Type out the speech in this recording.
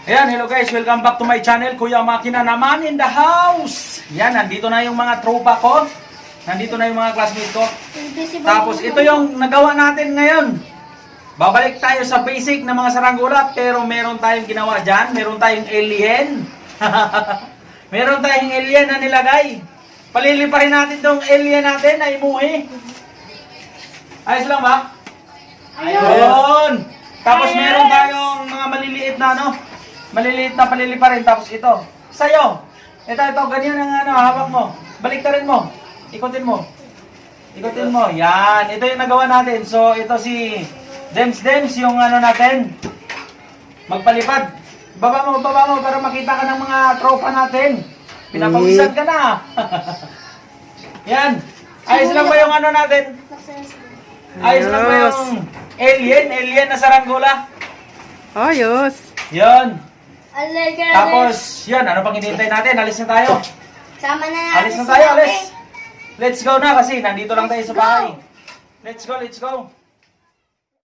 Ayan, hello guys, welcome back to my channel. Kuya Makina naman in the house. Yan, nandito na yung mga tropa ko. Nandito na yung mga classmates ko. Tapos ito yung nagawa natin ngayon. Babalik tayo sa basic na mga saranggola, pero meron tayong ginawa dyan. Meron tayong alien. Meron tayong alien na nilagay. Paliliparin natin tong alien natin na imuhi. Ayos lang ba? Ayun! Tapos meron tayong mga maliliit na maliliit na paliliparin. Tapos ito, sa'yo. Ito, ganyan ang hawak mo. Baliktarin mo. Ikutin mo. Ikutin mo. Yan. Ito yung nagawa natin. So, ito si Dems, yung natin. Magpalipad. Baba mo para makita ka ng mga tropa natin. Pinapawisan ka na. Yan. Ayos lang ba yung natin? Ayos lang ba yung alien na saranggola? Ayos. Yan. Tapos, yan. Ano pang hinihintay natin? Alis na tayo. Sama na natin. Alis na tayo, alis. Let's go na kasi nandito lang tayo sa bahay. Let's go.